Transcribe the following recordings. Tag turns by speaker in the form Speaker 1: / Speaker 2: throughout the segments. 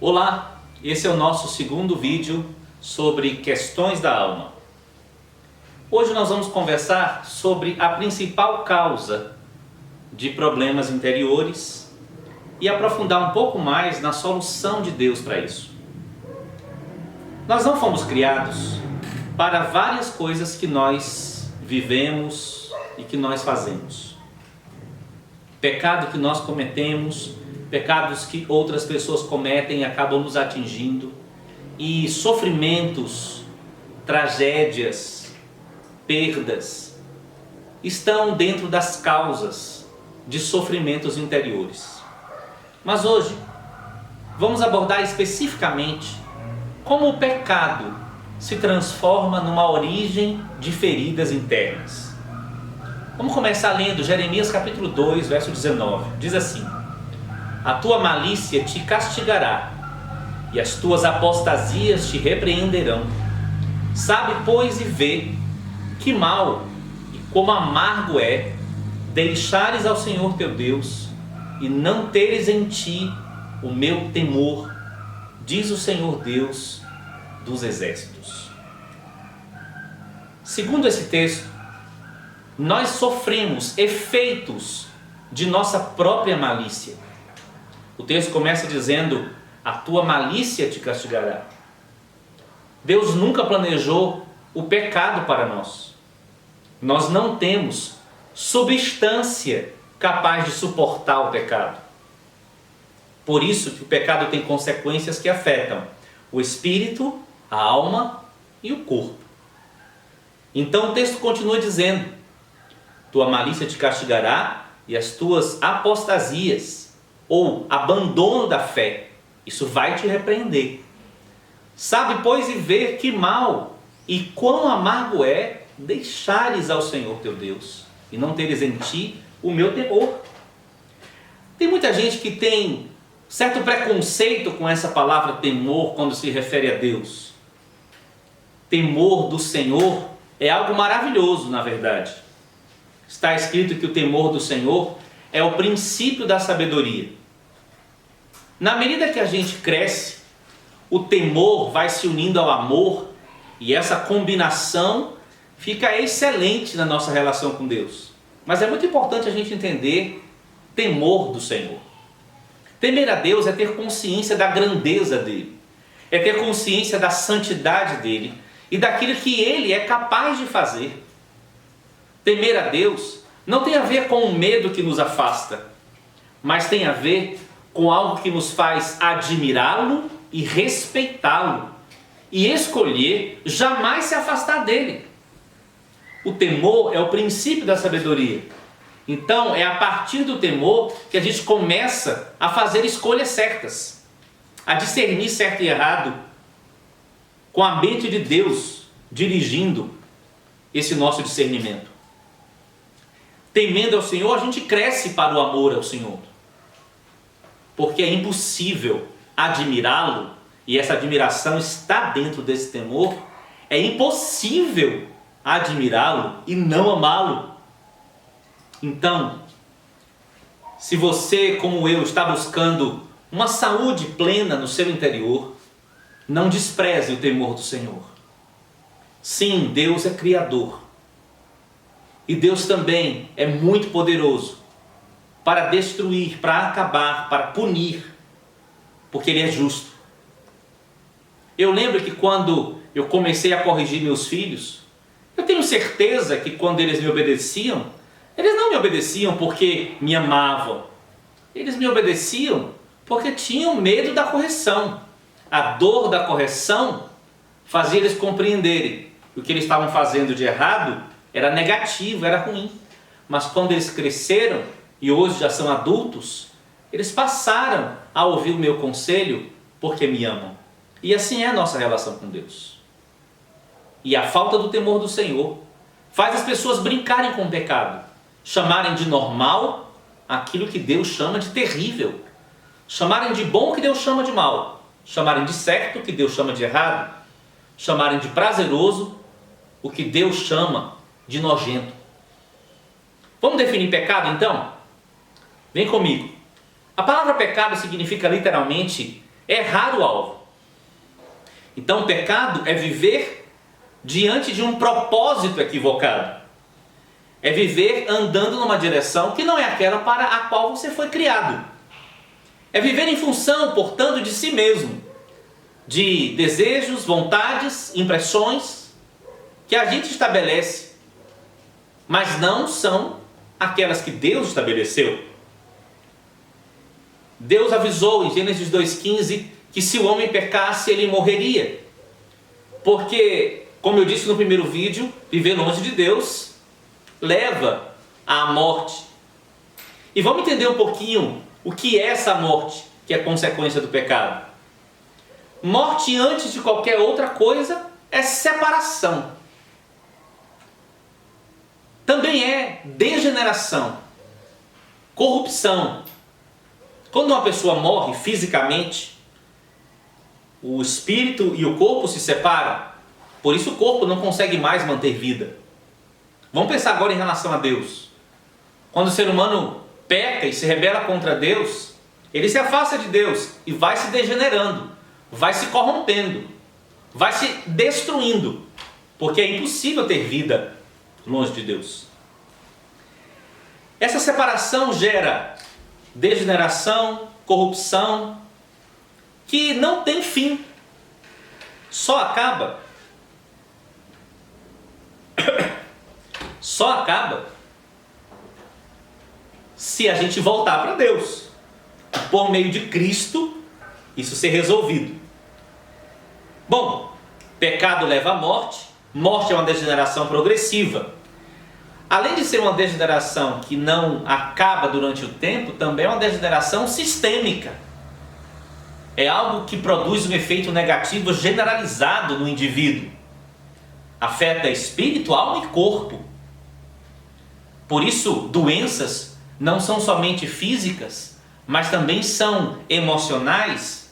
Speaker 1: Olá, esse é o nosso segundo vídeo sobre questões da alma. Hoje nós vamos conversar sobre a principal causa de problemas interiores e aprofundar um pouco mais na solução de Deus para isso. Nós não fomos criados para várias coisas que nós vivemos e que nós fazemos. Pecado que nós cometemos, pecados que outras pessoas cometem e acabam nos atingindo, e sofrimentos, tragédias, perdas, estão dentro das causas de sofrimentos interiores. Mas hoje, vamos abordar especificamente como o pecado se transforma numa origem de feridas internas. Vamos começar lendo Jeremias capítulo 2, verso 19. Diz assim: a tua malícia te castigará, e as tuas apostasias te repreenderão. Sabe, pois, e vê que mal e como amargo é deixares ao Senhor teu Deus e não teres em ti o meu temor, diz o Senhor Deus dos exércitos. Segundo esse texto, nós sofremos efeitos de nossa própria malícia. O texto começa dizendo: a tua malícia te castigará. Deus nunca planejou o pecado para nós. Nós não temos substância capaz de suportar o pecado. Por isso que o pecado tem consequências que afetam o espírito, a alma e o corpo. Então o texto continua dizendo: tua malícia te castigará e as tuas apostasias, ou abandono da fé, isso vai te repreender. Sabe, pois, e ver que mal e quão amargo é deixares ao Senhor teu Deus e não teres em ti o meu temor. Tem muita gente que tem certo preconceito com essa palavra temor quando se refere a Deus. Temor do Senhor é algo maravilhoso, na verdade. Está escrito que o temor do Senhor é o princípio da sabedoria. Na medida que a gente cresce, o temor vai se unindo ao amor e essa combinação fica excelente na nossa relação com Deus. Mas é muito importante a gente entender temor do Senhor. Temer a Deus é ter consciência da grandeza dele, é ter consciência da santidade dele e daquilo que ele é capaz de fazer. Temer a Deus não tem a ver com o medo que nos afasta, mas tem a ver com algo que nos faz admirá-lo e respeitá-lo e escolher jamais se afastar dele. O temor é o princípio da sabedoria. Então é a partir do temor que a gente começa a fazer escolhas certas, a discernir certo e errado, com a mente de Deus dirigindo esse nosso discernimento. Temendo ao Senhor, a gente cresce para o amor ao Senhor. Porque é impossível admirá-lo, e essa admiração está dentro desse temor, é impossível admirá-lo e não amá-lo. Então, se você, como eu, está buscando uma saúde plena no seu interior, não despreze o temor do Senhor. Sim, Deus é Criador. E Deus também é muito poderoso para destruir, para acabar, para punir, porque Ele é justo. Eu lembro que quando eu comecei a corrigir meus filhos, eu tenho certeza que quando eles me obedeciam, eles não me obedeciam porque me amavam. Eles me obedeciam porque tinham medo da correção. A dor da correção fazia eles compreenderem que o que eles estavam fazendo de errado era negativo, era ruim. Mas quando eles cresceram e hoje já são adultos, eles passaram a ouvir o meu conselho porque me amam. E assim é a nossa relação com Deus. E a falta do temor do Senhor faz as pessoas brincarem com o pecado, chamarem de normal aquilo que Deus chama de terrível, chamarem de bom o que Deus chama de mal, chamarem de certo o que Deus chama de errado, chamarem de prazeroso o que Deus chama de nojento. Vamos definir pecado então? Vem comigo. A palavra pecado significa literalmente errar o alvo. Então o pecado é viver diante de um propósito equivocado. É viver andando numa direção que não é aquela para a qual você foi criado. É viver em função, portanto, de si mesmo, de desejos, vontades, impressões que a gente estabelece, mas não são aquelas que Deus estabeleceu. Deus avisou em Gênesis 2,15 que se o homem pecasse, ele morreria. Porque, como eu disse no primeiro vídeo, viver longe de Deus leva à morte. E vamos entender um pouquinho o que é essa morte, que é consequência do pecado. Morte, antes de qualquer outra coisa, é separação. Também é degeneração, corrupção. Quando uma pessoa morre fisicamente, o espírito e o corpo se separam. Por isso o corpo não consegue mais manter vida. Vamos pensar agora em relação a Deus. Quando o ser humano peca e se rebela contra Deus, ele se afasta de Deus e vai se degenerando, vai se corrompendo, vai se destruindo, porque é impossível ter vida longe de Deus. Essa separação gera degeneração, corrupção, que não tem fim, só acaba se a gente voltar para Deus, por meio de Cristo, isso ser resolvido. Bom, pecado leva à morte, morte é uma degeneração progressiva. Além de ser uma degeneração que não acaba durante o tempo, também é uma degeneração sistêmica. É algo que produz um efeito negativo generalizado no indivíduo. Afeta espírito, alma e corpo. Por isso, doenças não são somente físicas, mas também são emocionais.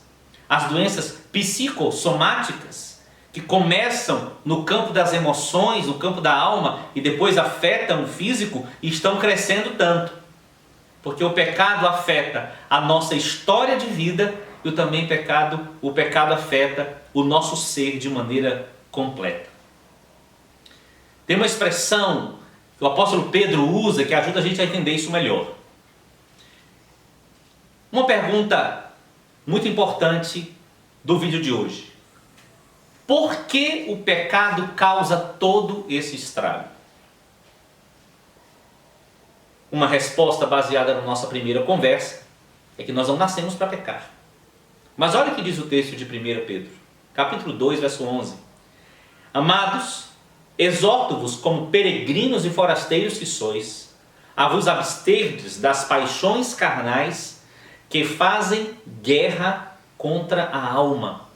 Speaker 1: As doenças psicossomáticas, que começam no campo das emoções, no campo da alma, e depois afetam o físico, e estão crescendo tanto. Porque o pecado afeta a nossa história de vida, e também o pecado afeta o nosso ser de maneira completa. Tem uma expressão que o apóstolo Pedro usa que ajuda a gente a entender isso melhor. Uma pergunta muito importante do vídeo de hoje. Por que o pecado causa todo esse estrago? Uma resposta baseada na nossa primeira conversa é que nós não nascemos para pecar. Mas olha o que diz o texto de 1 Pedro, capítulo 2, verso 11. Amados, exorto-vos como peregrinos e forasteiros que sois, a vos absterdes das paixões carnais que fazem guerra contra a alma.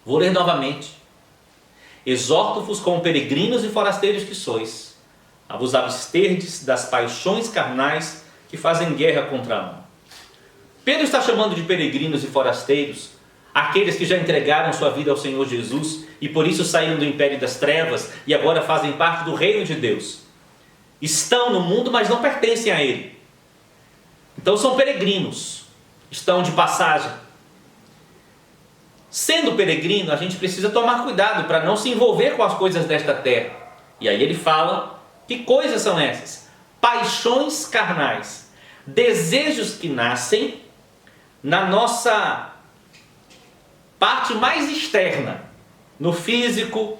Speaker 1: Vou ler novamente. Exorto-vos como peregrinos e forasteiros que sois, a vos absterdes das paixões carnais que fazem guerra contra a alma. Pedro está chamando de peregrinos e forasteiros aqueles que já entregaram sua vida ao Senhor Jesus e por isso saíram do império das trevas e agora fazem parte do reino de Deus. Estão no mundo, mas não pertencem a ele. Então são peregrinos, estão de passagem. Sendo peregrino, a gente precisa tomar cuidado para não se envolver com as coisas desta terra. E aí ele fala, que coisas são essas? Paixões carnais, desejos que nascem na nossa parte mais externa, no físico,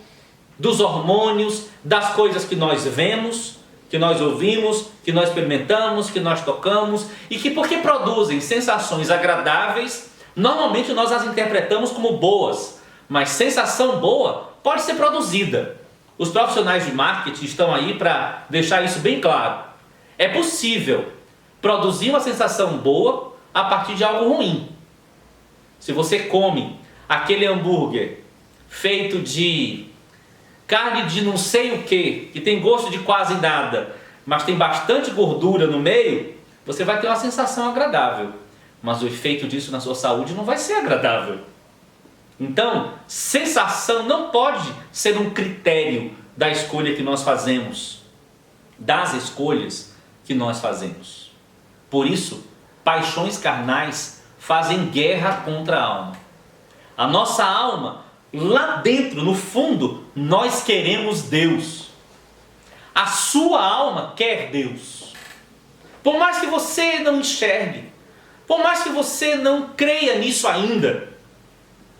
Speaker 1: dos hormônios, das coisas que nós vemos, que nós ouvimos, que nós experimentamos, que nós tocamos e que, porque produzem sensações agradáveis, normalmente nós as interpretamos como boas, mas sensação boa pode ser produzida. Os profissionais de marketing estão aí para deixar isso bem claro. É possível produzir uma sensação boa a partir de algo ruim. Se você come aquele hambúrguer feito de carne de não sei o que tem gosto de quase nada, mas tem bastante gordura no meio, você vai ter uma sensação agradável. Mas o efeito disso na sua saúde não vai ser agradável. Então, sensação não pode ser um critério da escolha que nós fazemos, das escolhas que nós fazemos. Por isso, paixões carnais fazem guerra contra a alma. A nossa alma, lá dentro, no fundo, nós queremos Deus. A sua alma quer Deus. Por mais que você não enxergue, por mais que você não creia nisso ainda,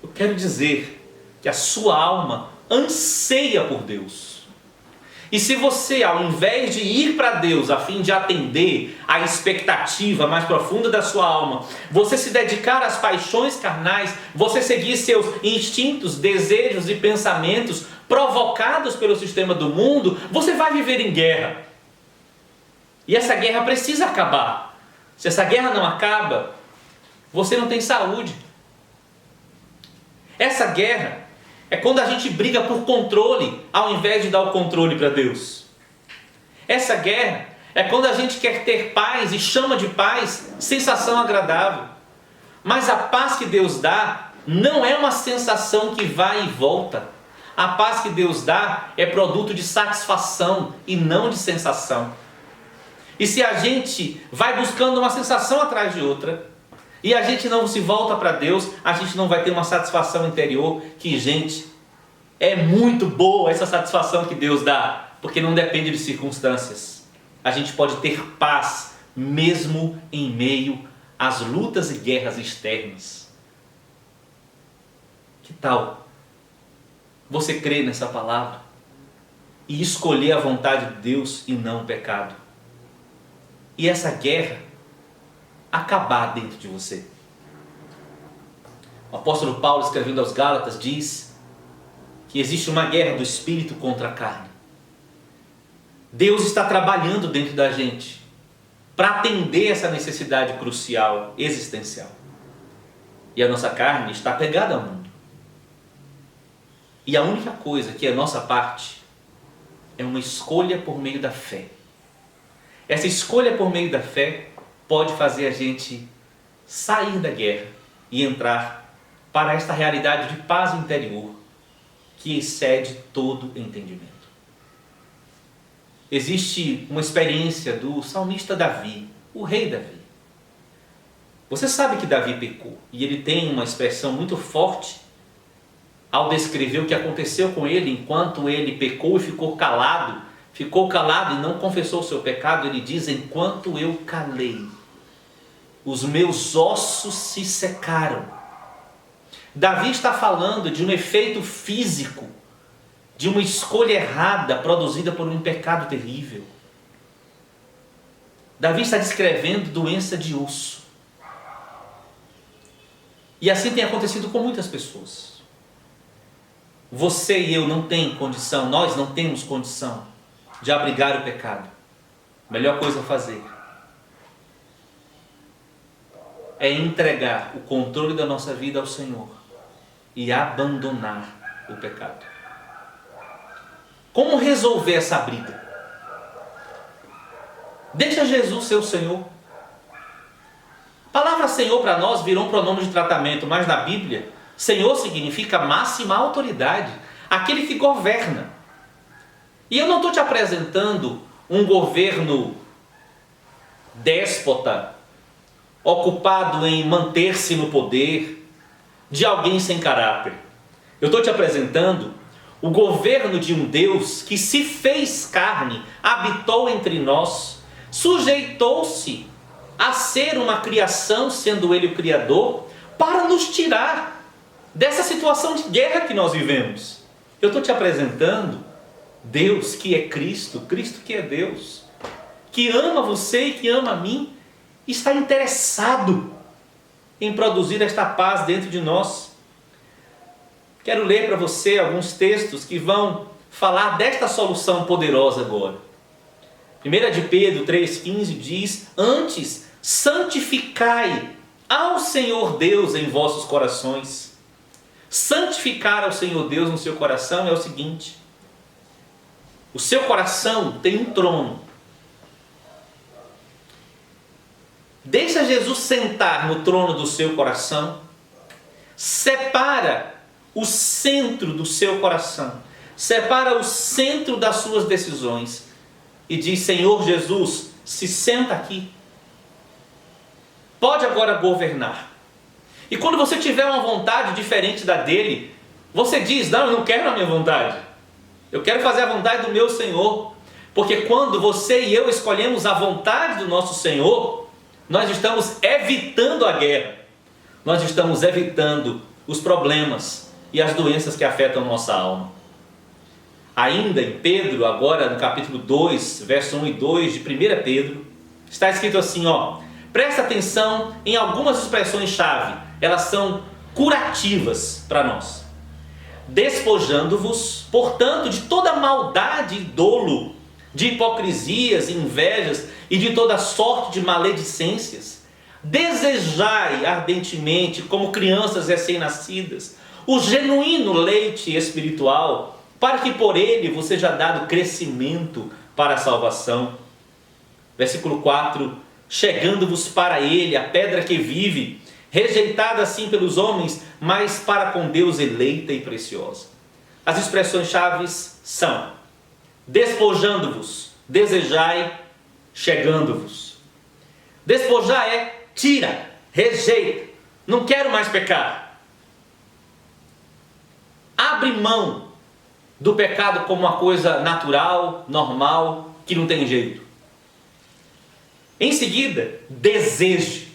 Speaker 1: eu quero dizer que a sua alma anseia por Deus. E se você, ao invés de ir para Deus a fim de atender a expectativa mais profunda da sua alma, você se dedicar às paixões carnais, você seguir seus instintos, desejos e pensamentos provocados pelo sistema do mundo, você vai viver em guerra. E essa guerra precisa acabar. Se essa guerra não acaba, você não tem saúde. Essa guerra é quando a gente briga por controle, ao invés de dar o controle para Deus. Essa guerra é quando a gente quer ter paz e chama de paz sensação agradável. Mas a paz que Deus dá não é uma sensação que vai e volta. A paz que Deus dá é produto de satisfação e não de sensação. E se a gente vai buscando uma sensação atrás de outra, e a gente não se volta para Deus, a gente não vai ter uma satisfação interior que, gente, é muito boa essa satisfação que Deus dá, porque não depende de circunstâncias. A gente pode ter paz mesmo em meio às lutas e guerras externas. Que tal você crer nessa palavra e escolher a vontade de Deus e não o pecado? E essa guerra acabar dentro de você. O apóstolo Paulo, escrevendo aos Gálatas, diz que existe uma guerra do espírito contra a carne. Deus está trabalhando dentro da gente para atender essa necessidade crucial, existencial. E a nossa carne está pegada ao mundo. E a única coisa que é nossa parte é uma escolha por meio da fé. Essa escolha por meio da fé pode fazer a gente sair da guerra e entrar para esta realidade de paz interior que excede todo entendimento. Existe uma experiência do salmista Davi, o rei Davi. Você sabe que Davi pecou e ele tem uma expressão muito forte ao descrever o que aconteceu com ele enquanto ele pecou e ficou calado e não confessou o seu pecado. Ele diz: enquanto eu calei, os meus ossos se secaram. Davi está falando de um efeito físico, de uma escolha errada produzida por um pecado terrível. Davi está descrevendo doença de osso. E assim tem acontecido com muitas pessoas. Você e eu não tem condição, nós não temos condição de abrigar o pecado. A melhor coisa a fazer é entregar o controle da nossa vida ao Senhor e abandonar o pecado. Como resolver essa briga? Deixa Jesus ser o Senhor. A palavra Senhor para nós virou um pronome de tratamento, mas na Bíblia, Senhor significa máxima autoridade, aquele que governa. E eu não estou te apresentando um governo déspota, ocupado em manter-se no poder, de alguém sem caráter. Eu estou te apresentando o governo de um Deus que se fez carne, habitou entre nós, sujeitou-se a ser uma criação, sendo Ele o Criador, para nos tirar dessa situação de guerra que nós vivemos. Eu estou te apresentando Deus que é Cristo, Cristo que é Deus, que ama você e que ama a mim, está interessado em produzir esta paz dentro de nós. Quero ler para você alguns textos que vão falar desta solução poderosa agora. 1 de Pedro 3,15 diz: antes santificai ao Senhor Deus em vossos corações. Santificar ao Senhor Deus no seu coração é o seguinte: o seu coração tem um trono. Deixa Jesus sentar no trono do seu coração. Separa o centro do seu coração. Separa o centro das suas decisões. E diz: Senhor Jesus, se senta aqui. Pode agora governar. E quando você tiver uma vontade diferente da dele, você diz: não, eu não quero a minha vontade. Eu quero fazer a vontade do meu Senhor. Porque quando você e eu escolhemos a vontade do nosso Senhor, nós estamos evitando a guerra. Nós estamos evitando os problemas e as doenças que afetam nossa alma. Ainda em Pedro, agora no capítulo 2, verso 1 e 2 de 1 Pedro, está escrito assim, ó: presta atenção em algumas expressões-chave, elas são curativas para nós. Despojando-vos, portanto, de toda maldade e dolo, de hipocrisias, invejas e de toda sorte de maledicências, desejai ardentemente, como crianças recém-nascidas, o genuíno leite espiritual, para que por ele vos seja dado crescimento para a salvação. Versículo 4: chegando-vos para ele, a pedra que vive, rejeitada assim pelos homens, mas para com Deus eleita e preciosa. As expressões-chave são: despojando-vos, desejai, chegando-vos. Despojar é tira, rejeita, não quero mais pecar. Abre mão do pecado como uma coisa natural, normal, que não tem jeito. Em seguida, deseje.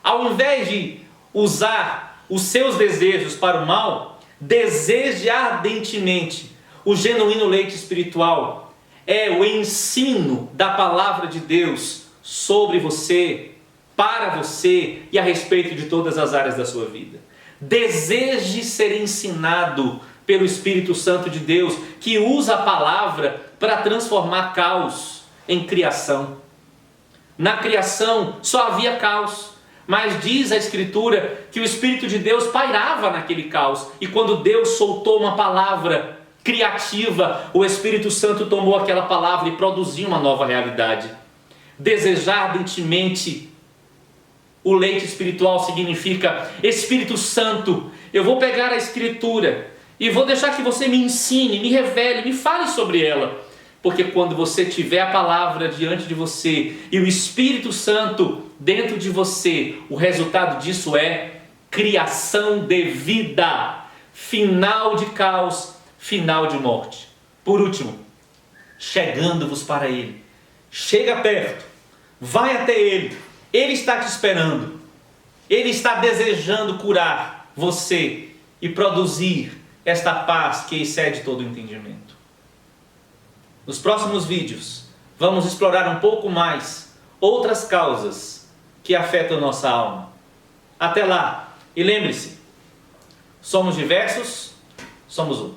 Speaker 1: Ao invés de usar os seus desejos para o mal, deseje ardentemente o genuíno leite espiritual. É o ensino da palavra de Deus sobre você, para você e a respeito de todas as áreas da sua vida. Deseje ser ensinado pelo Espírito Santo de Deus, que usa a palavra para transformar caos em criação. Na criação só havia caos, mas diz a Escritura que o Espírito de Deus pairava naquele caos, e quando Deus soltou uma palavra criativa, o Espírito Santo tomou aquela palavra e produziu uma nova realidade. Desejar ardentemente o leite espiritual significa: Espírito Santo, eu vou pegar a Escritura e vou deixar que você me ensine, me revele, me fale sobre ela. Porque quando você tiver a palavra diante de você e o Espírito Santo dentro de você, o resultado disso é criação de vida, final de caos, final de morte. Por último, chegando-vos para Ele. Chega perto, vai até Ele. Ele está te esperando. Ele está desejando curar você e produzir esta paz que excede todo o entendimento. Nos próximos vídeos, vamos explorar um pouco mais outras causas que afetam nossa alma. Até lá, e lembre-se, somos diversos, somos um.